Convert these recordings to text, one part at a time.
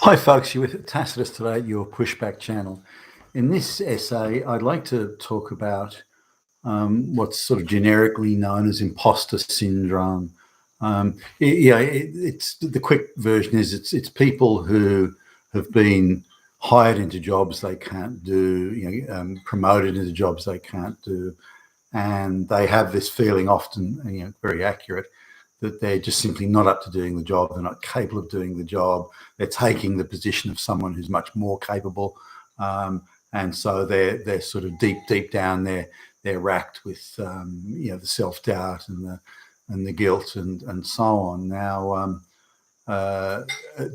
Hi folks, you're with Tacitus today at your Pushback channel. In this essay, I'd like to talk about what's sort of generically known as imposter syndrome. It's the quick version is it's people who have been hired into jobs they can't do, promoted into jobs they can't do, and they have this feeling, often very accurate, that they're just simply not up to doing the job. They're not capable of doing the job. They're taking the position of someone who's much more capable, and so they're sort of deep down they're racked with the self-doubt and the guilt and so on. Now,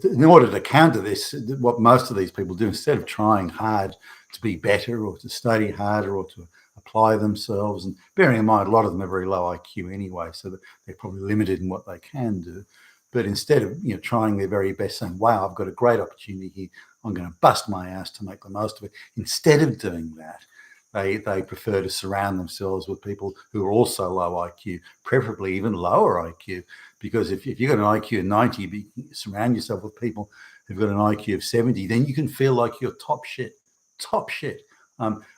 in order to counter this, what most of these people do, instead of trying hard to be better or to study harder or to apply themselves, and bearing in mind a lot of them are very low IQ anyway, so that they're probably limited in what they can do. But instead of trying their very best, saying, "Wow, I've got a great opportunity here. I'm going to bust my ass to make the most of it," instead of doing that, they prefer to surround themselves with people who are also low IQ, preferably even lower IQ. Because if you've got an IQ of 90, you surround yourself with people who've got an IQ of 70, then you can feel like you're top shit,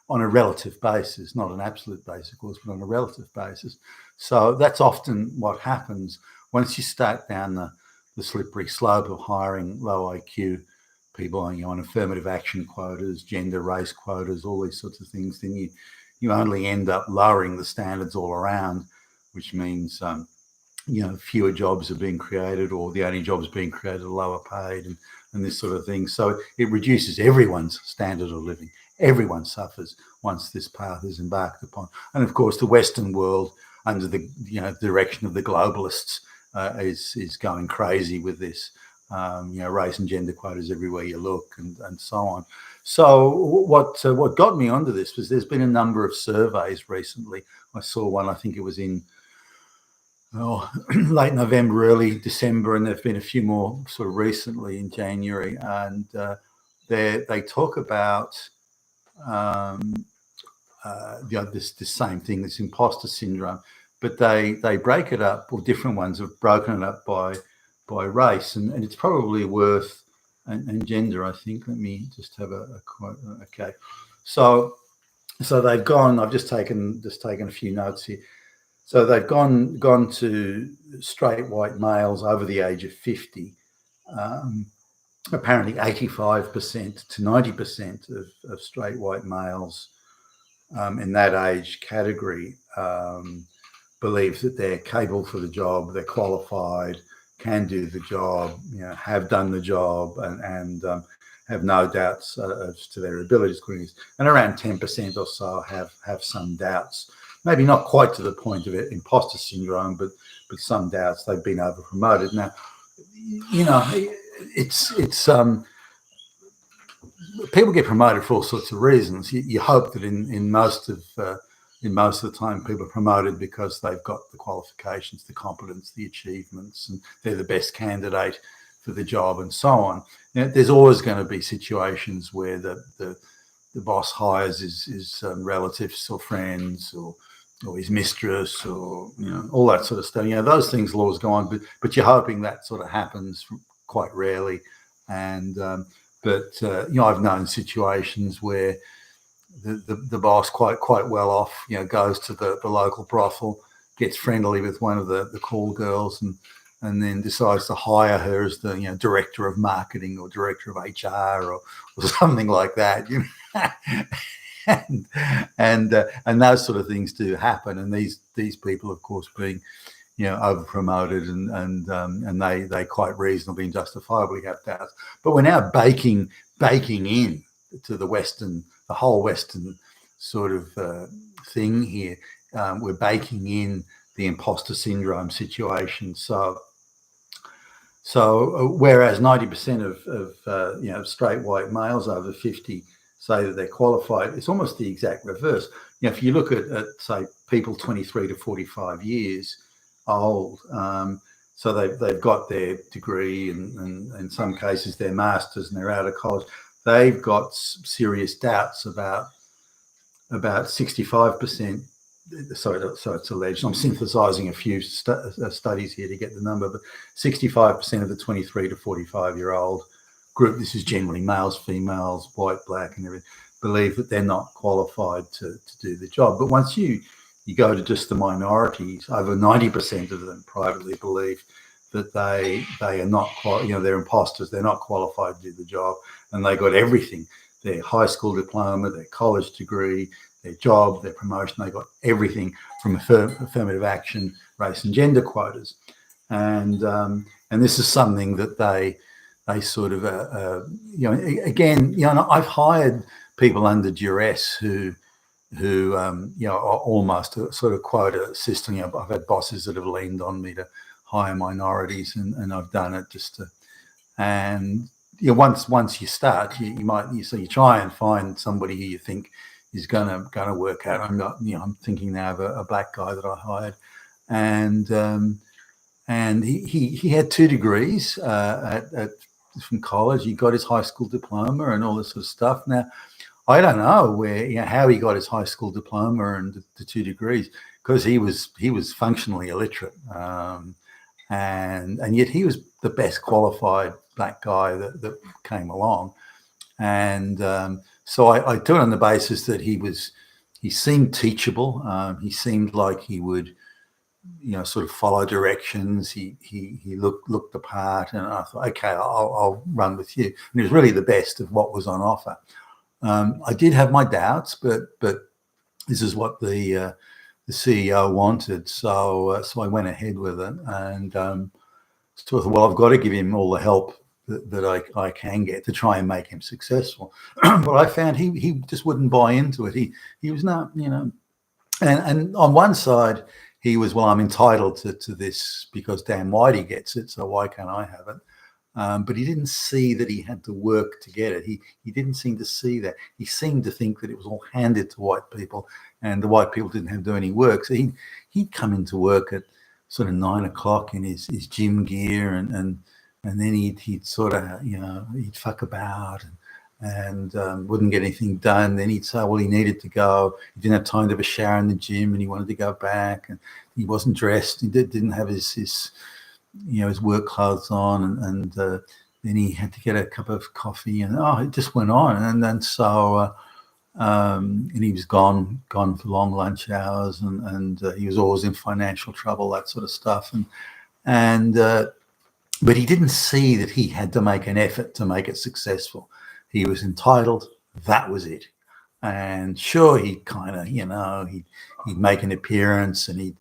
on a relative basis, not an absolute basis, of course, but on a relative basis. So that's often what happens once you start down the slippery slope of hiring low IQ people on affirmative action quotas, gender, race quotas, all these sorts of things. Then you only end up lowering the standards all around, which means fewer jobs are being created, or the only jobs being created are lower paid, and this sort of thing. So it reduces everyone's standard of living. Everyone suffers once this path is embarked upon. And of course, the Western world, under the direction of the globalists, is going crazy with this. Race and gender quotas everywhere you look, and so on. So what got me onto this was there's been a number of surveys recently. I saw one, I think it was in late November, early December, and there've been a few more sort of recently in January, and they talk about this same thing, this imposter syndrome, but they break it up, or different ones have broken it up by race, and it's probably worth, and gender, I think. Let me just have a quote. Okay, so they've gone. I've just taken a few notes here. So they've gone to straight white males over the age of 50. Apparently 85% to 90% of straight white males in that age category believe that they're capable for the job, they're qualified, can do the job, have done the job, and have no doubts as to their abilities. And around 10% or so have some doubts. Maybe not quite to the point of it, imposter syndrome, but some doubts. They've been over promoted. Now, it's people get promoted for all sorts of reasons. You hope that in most of the time people are promoted because they've got the qualifications, the competence, the achievements, and they're the best candidate for the job, and so on. There's always going to be situations where the boss hires his relatives or friends or his mistress, or all that sort of stuff. Those things will always go on, but you're hoping that sort of happens quite rarely. And but I've known situations where the boss, quite well off, goes to the local brothel, gets friendly with one of the call girls, and then decides to hire her as the director of marketing or director of HR or something like that. And those sort of things do happen, and these people, of course, being over promoted, and they quite reasonably and justifiably have doubts. But we're now baking in to the whole Western sort of thing here. We're baking in the imposter syndrome situation. So whereas 90% of straight white males over 50 say that they're qualified, it's almost the exact reverse. If you look at say people 23 to 45 years old, so they've got their degree, and in some cases their masters, and they're out of college, they've got serious doubts about 65%. So it's alleged. I'm synthesizing a few studies here to get the number, but 65% of the 23 to 45-year-old group, this is generally males, females, white, black, and everything, believe that they're not qualified to do the job. But once you go to just the minorities, over 90% of them privately believe that they are not, they're imposters, they're not qualified to do the job, and they got everything, their high school diploma, their college degree, their job, their promotion, they got everything from affirmative action, race and gender quotas. And this is something that they sort of, again, I've hired people under duress who are almost a sort of quota system. I've had bosses that have leaned on me to hire minorities, and I've done it just to, and once you start, you try and find somebody who you think is gonna work out. I'm thinking now of a black guy that I hired, and he had 2 degrees from college. He got his high school diploma and all this sort of stuff. Now, I don't know how he got his high school diploma and the 2 degrees, because he was functionally illiterate, and yet he was the best qualified black guy that came along. And so I took it on the basis that he seemed teachable. He seemed like he would, sort of follow directions. He looked the part, and I thought, okay, I'll run with you. And he was really the best of what was on offer. I did have my doubts, but this is what the CEO wanted, so I went ahead with it, and so I thought, well, I've got to give him all the help that I can get to try and make him successful. But I found he just wouldn't buy into it. He was not, and on one side he was, well, I'm entitled to this because Dan Whitey gets it, so why can't I have it? But he didn't see that he had to work to get it. He didn't seem to see that. He seemed to think that it was all handed to white people, and the white people didn't have to do any work. So he'd come into work at sort of 9 o'clock in his gym gear, and then he'd sort of, he'd fuck about and wouldn't get anything done. Then he'd say, well, he needed to go. He didn't have time to have a shower in the gym, and he wanted to go back, and he wasn't dressed. He didn't have his work clothes on, and then he had to get a cup of coffee, and it just went on. And then so and he was gone for long lunch hours, and he was always in financial trouble, that sort of stuff. And but he didn't see that he had to make an effort to make it successful. He was entitled. That was it. And sure, he'd kind of, he'd make an appearance, and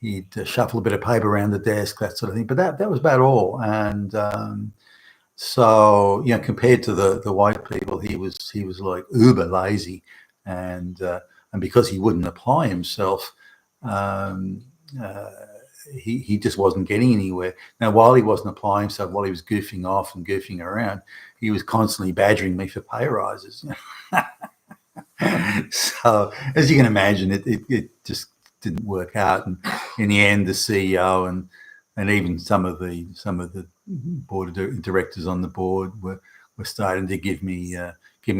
he'd shuffle a bit of paper around the desk, that sort of thing. But that was about all. And so, compared to the white people, he was like uber lazy, and because he wouldn't apply himself, he just wasn't getting anywhere. Now, while he wasn't applying himself, while he was goofing off and goofing around, he was constantly badgering me for pay rises. So, as you can imagine, it just didn't work out. And in the end, the CEO and even some of the board of directors on the board were starting to give me a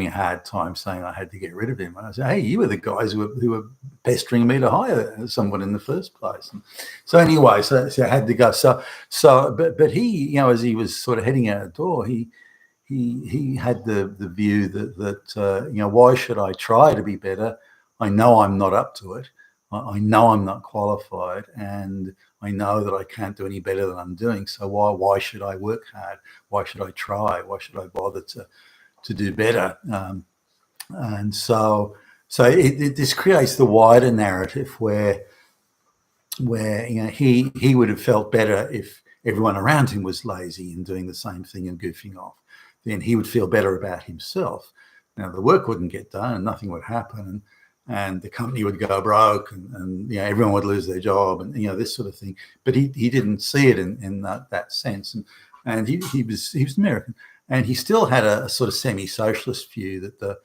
hard time, saying I had to get rid of him. And I said, hey, you were the guys who were pestering me to hire someone in the first place. And so anyway, so I had to go. But he, as he was sort of heading out the door, he had the view that why should I try to be better? I know I'm not up to it. I know I'm not qualified, and I know that I can't do any better than I'm doing. So why should I work hard? Why should I try? Why should I bother to do better? And so this creates the wider narrative where he would have felt better if everyone around him was lazy and doing the same thing and goofing off. Then he would feel better about himself. Now the work wouldn't get done, and nothing would happen, and the company would go broke, and everyone would lose their job, and this sort of thing. But he didn't see it in that sense, and he was American, and he still had a sort of semi-socialist view that the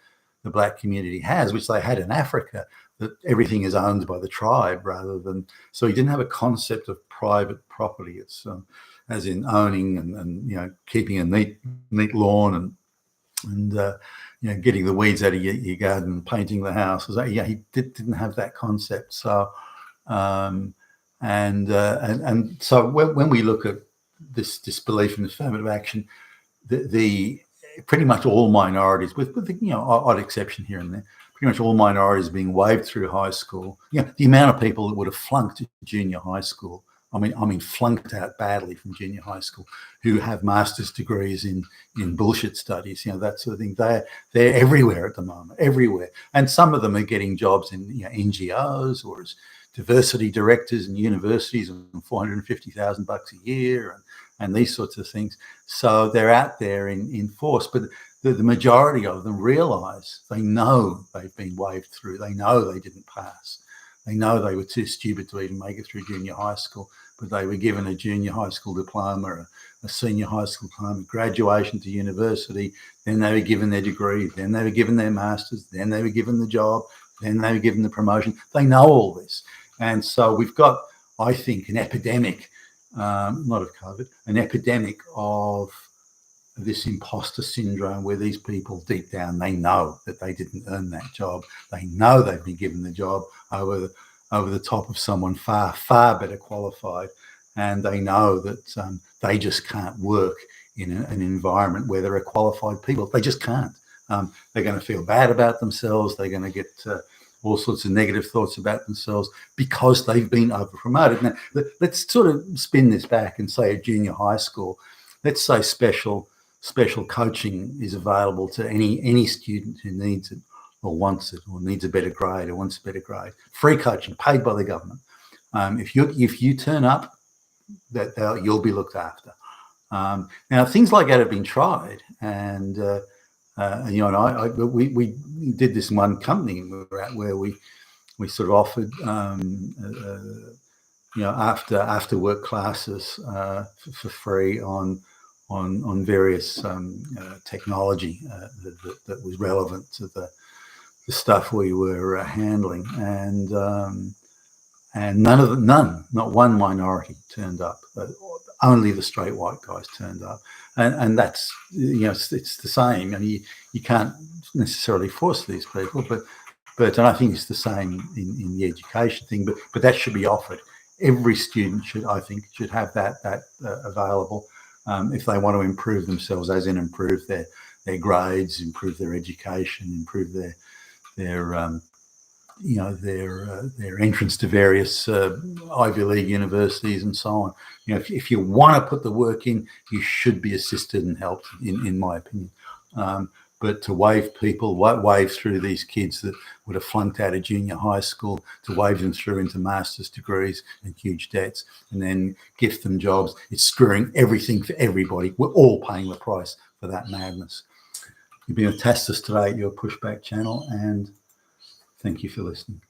black community has, which they had in Africa, that everything is owned by the tribe rather than. So he didn't have a concept of private property. It's as in owning and keeping a neat lawn and getting the weeds out of your garden, painting the house. He didn't have that concept. So, and so when we look at this belief in affirmative action, the pretty much all minorities, with odd exception here and there, pretty much all minorities being waved through high school. The amount of people that would have flunked junior high school, I mean, flunked out badly from junior high school, who have master's degrees in bullshit studies, that sort of thing. They're everywhere at the moment, everywhere. And some of them are getting jobs in NGOs or as diversity directors in universities on $450,000 a year and these sorts of things. So they're out there in force, but the majority of them realize, they know they've been waved through. They know they didn't pass. They know they were too stupid to even make it through junior high school, but they were given a junior high school diploma, a senior high school diploma, graduation to university, then they were given their degree, then they were given their masters, then they were given the job, then they were given the promotion. They know all this. And so we've got, I think, an epidemic, not of COVID, an epidemic of this imposter syndrome, where these people deep down, they know that they didn't earn that job. They know they've been given the job over the top of someone far, far better qualified. And they know that they just can't work in an environment where there are qualified people. They just can't. They're going to feel bad about themselves. They're going to get all sorts of negative thoughts about themselves because they've been over-promoted. Now, let's sort of spin this back and say at junior high school, let's say special coaching is available to any student who needs it or wants it or needs a better grade or wants a better grade. Free coaching, paid by the government. If you turn up, you'll be looked after. Now, things like that have been tried, and we did this in one company we were at, where we sort of offered after work classes for free on various technology that was relevant to the stuff we were handling, and not one minority turned up. Only the straight white guys turned up, and that's it's the same. I mean, you can't necessarily force these people, but and I think it's the same in the education thing. But that should be offered. Every student should have that available. If they want to improve themselves, as in improve their grades, improve their education, improve their entrance to various Ivy League universities and so on. If you want to put the work in, you should be assisted and helped, in my opinion. But to wave through these kids that would have flunked out of junior high school, to wave them through into master's degrees and huge debts, and then gift them jobs, it's screwing everything for everybody. We're all paying the price for that madness. You've been with Tastus today, your Pushback channel, and thank you for listening.